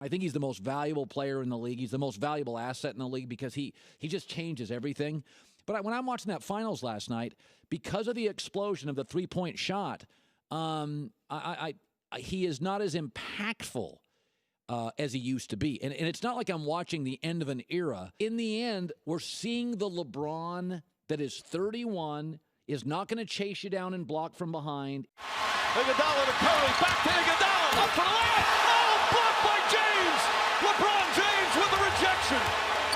I think he's the most valuable player in the league. He's the most valuable asset in the league because he just changes everything. But when I'm watching that finals last night, because of the explosion of the three-point shot, he is not as impactful as he used to be. And it's not like I'm watching the end of an era. In the end, we're seeing the LeBron that is 31, is not going to chase you down and block from behind. Iguodala to Curry, back to Iguodala, up for the layup. Oh, blocked by James. LeBron James with the rejection.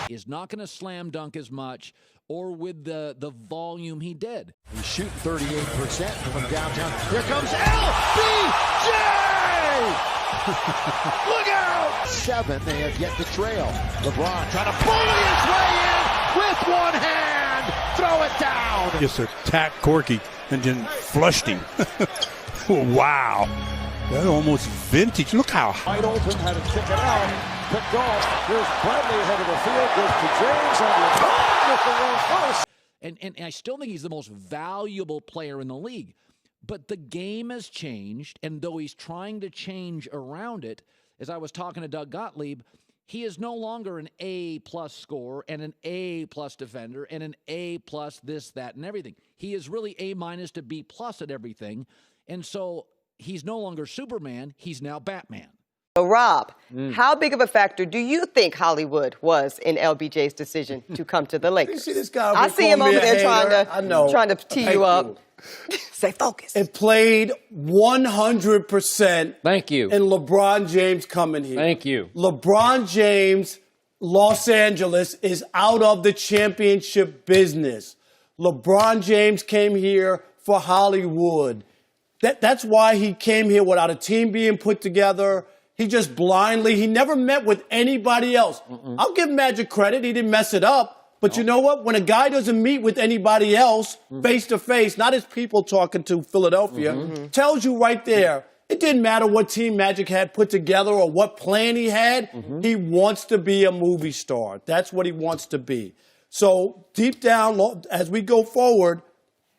Is not going to slam dunk as much or with the volume he did. He's shooting 38% from downtown. Here comes LBJ! Look out! 7, they have yet to trail. LeBron trying to bully his way in with one hand. Throw it down. Just attacked Corky and then flushed him. Wow. That's almost vintage. Look how wide open, had to kick it out. Picked off. Here's Bradley ahead of the field. Goes to James on LeBron with the run first. And I still think he's the most valuable player in the league. But the game has changed, and though he's trying to change around it, as I was talking to Doug Gottlieb, he is no longer an A-plus scorer and an A-plus defender and an A-plus this, that, and everything. He is really A- to B-plus at everything. And so he's no longer Superman. He's now Batman. So Rob, how big of a factor do you think Hollywood was in LBJ's decision to come to the Lakers? You see this guy? I see him over there trying to tee you up. Stay focused. It played 100%. Thank you. And LeBron James coming here. Thank you. LeBron James, Los Angeles, is out of the championship business. LeBron James came here for Hollywood. That's why he came here without a team being put together. He just blindly, he never met with anybody else. I'll give Magic credit. He didn't mess it up. But you know what? When a guy doesn't meet with anybody else face to face, not his people talking to Philadelphia, tells you right there, it didn't matter what team Magic had put together or what plan he had. He wants to be a movie star. That's what he wants to be. So deep down, as we go forward,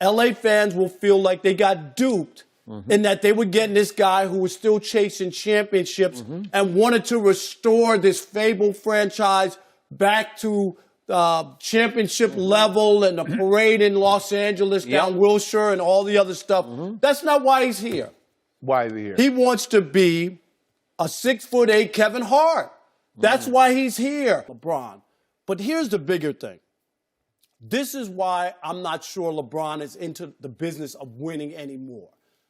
LA fans will feel like they got duped in that they were getting this guy who was still chasing championships and wanted to restore this fabled franchise back to championship level and the parade in Los Angeles down Wilshire and all the other stuff. That's not why he's here. Why is he here? He wants to be a 6'8" Kevin Hart. That's why he's here, LeBron. But here's the bigger thing. This is why I'm not sure LeBron is into the business of winning anymore.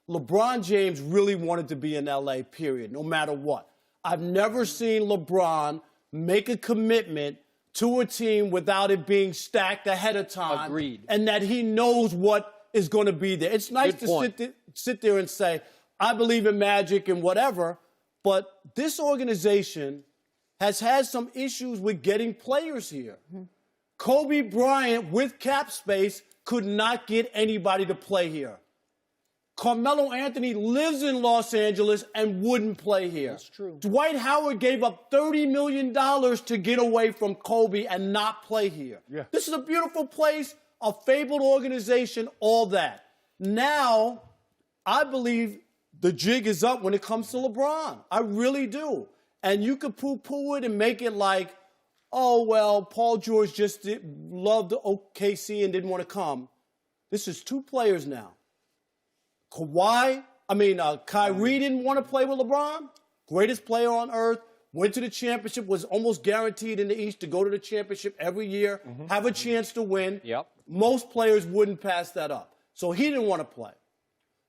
LeBron James really wanted to be in L.A., period, no matter what. I've never seen LeBron make a commitment to a team without it being stacked ahead of time. Agreed. And that he knows what is going to be there. It's nice to sit there and say, I believe in Magic and whatever, but this organization has had some issues with getting players here. Kobe Bryant, with cap space, could not get anybody to play here. Carmelo Anthony lives in Los Angeles and wouldn't play here. That's true. Dwight Howard gave up $30 million to get away from Kobe and not play here. Yeah. This is a beautiful place, a fabled organization, all that. Now, I believe the jig is up when it comes to LeBron. I really do. And you could poo-poo it and make it like, oh, well, Paul George just loved OKC and didn't want to come. This is two players now. Kyrie didn't want to play with LeBron. Greatest player on earth. Went to the championship, was almost guaranteed in the East to go to the championship every year, have a chance to win. Yep. Most players wouldn't pass that up. So he didn't want to play.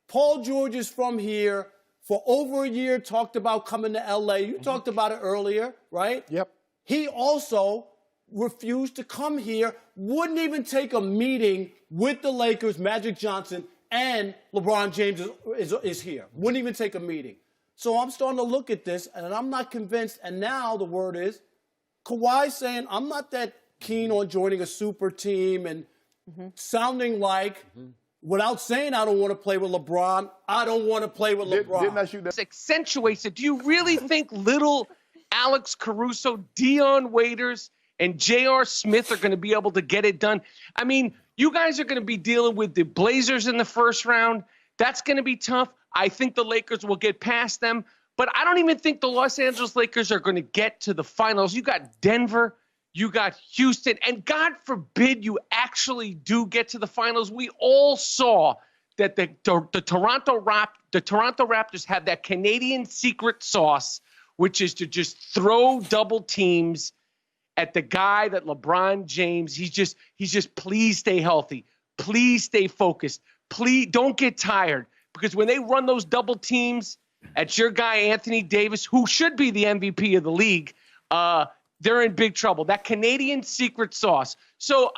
Paul George is from here for over a year, talked about coming to L.A. You talked about it earlier, right? Yep. He also refused to come here, wouldn't even take a meeting with the Lakers, Magic Johnson, and LeBron James is here. Wouldn't even take a meeting. So I'm starting to look at this, and I'm not convinced. And now the word is Kawhi saying, I'm not that keen on joining a super team and sounding like, without saying I don't want to play with LeBron, I don't want to play with LeBron. Didn't I shoot that? This accentuates it. Do you really think little Alex Caruso, Dion Waiters, and J.R. Smith are going to be able to get it done? I mean, you guys are going to be dealing with the Blazers in the first round. That's going to be tough. I think the Lakers will get past them. But I don't even think the Los Angeles Lakers are going to get to the finals. You got Denver, you got Houston, and God forbid you actually do get to the finals. We all saw that the Toronto Raptors have that Canadian secret sauce, which is to just throw double teams at the guy that LeBron James, he's just please stay healthy. Please stay focused. Please don't get tired. Because when they run those double teams at your guy, Anthony Davis, who should be the MVP of the league, they're in big trouble. That Canadian secret sauce. So,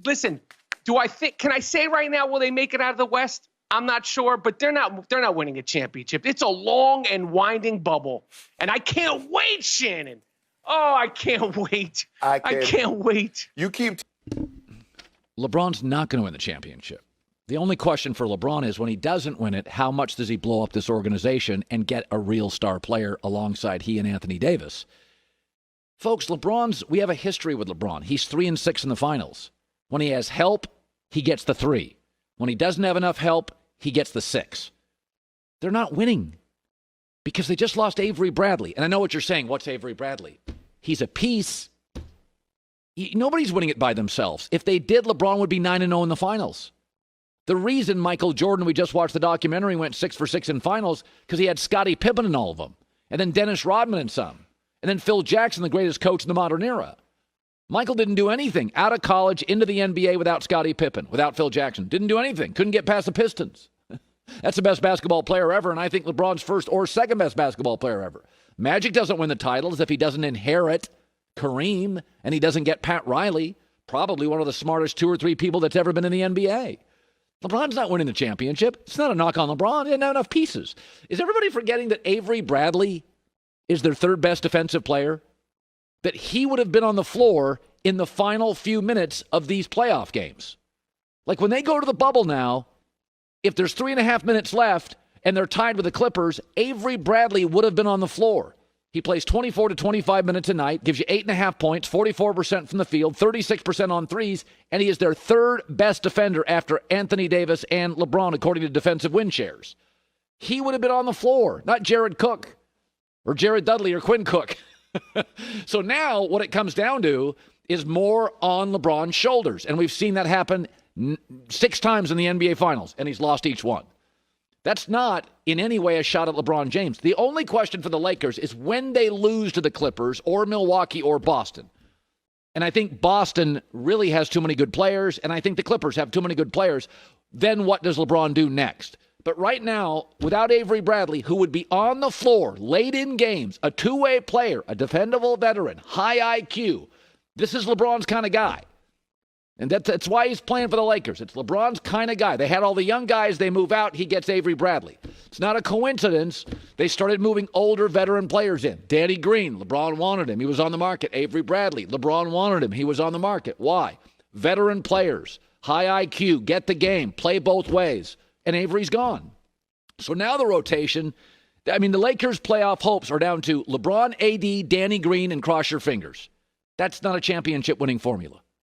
listen, can I say right now, will they make it out of the West? I'm not sure, but they're not winning a championship. It's a long and winding bubble. And I can't wait, Shannon. Oh, I can't wait. I can't wait. You keep. LeBron's not going to win the championship. The only question for LeBron is when he doesn't win it, how much does he blow up this organization and get a real star player alongside he and Anthony Davis? Folks, we have a history with LeBron. He's 3-6 in the finals. When he has help, he gets the 3. When he doesn't have enough help, he gets the 6. They're not winning because they just lost Avery Bradley. And I know what you're saying. What's Avery Bradley? He's a piece. Nobody's winning it by themselves. If they did, LeBron would be 9-0 in the finals. The reason Michael Jordan, we just watched the documentary, went 6 for 6 in finals because he had Scottie Pippen in all of them, and then Dennis Rodman in some, and then Phil Jackson, the greatest coach in the modern era. Michael didn't do anything out of college into the NBA without Scottie Pippen, without Phil Jackson. Didn't do anything. Couldn't get past the Pistons. That's the best basketball player ever, and I think LeBron's first or second best basketball player ever. Magic doesn't win the titles if he doesn't inherit Kareem and he doesn't get Pat Riley, probably one of the smartest 2 or 3 people that's ever been in the NBA. LeBron's not winning the championship. It's not a knock on LeBron. He didn't have enough pieces. Is everybody forgetting that Avery Bradley is their 3rd best defensive player? That he would have been on the floor in the final few minutes of these playoff games. Like when they go to the bubble now, if there's 3.5 minutes left and they're tied with the Clippers, Avery Bradley would have been on the floor. He plays 24 to 25 minutes a night, gives you 8.5 points, 44% from the field, 36% on threes, and he is their 3rd best defender after Anthony Davis and LeBron, according to defensive win shares. He would have been on the floor, not Jared Cook or Jared Dudley or Quinn Cook. So now what it comes down to is more on LeBron's shoulders, and we've seen that happen 6 times in the NBA Finals, and he's lost each one. That's not in any way a shot at LeBron James. The only question for the Lakers is when they lose to the Clippers or Milwaukee or Boston. And I think Boston really has too many good players, and I think the Clippers have too many good players. Then what does LeBron do next? But right now, without Avery Bradley, who would be on the floor late in games, a two-way player, a defendable veteran, high IQ, this is LeBron's kind of guy. And that's why he's playing for the Lakers. It's LeBron's kind of guy. They had all the young guys. They move out. He gets Avery Bradley. It's not a coincidence. They started moving older veteran players in. Danny Green, LeBron wanted him. He was on the market. Avery Bradley, LeBron wanted him. He was on the market. Why? Veteran players, high IQ, get the game, play both ways. And Avery's gone. So now the rotation, the Lakers' playoff hopes are down to LeBron, AD, Danny Green, and cross your fingers. That's not a championship winning formula.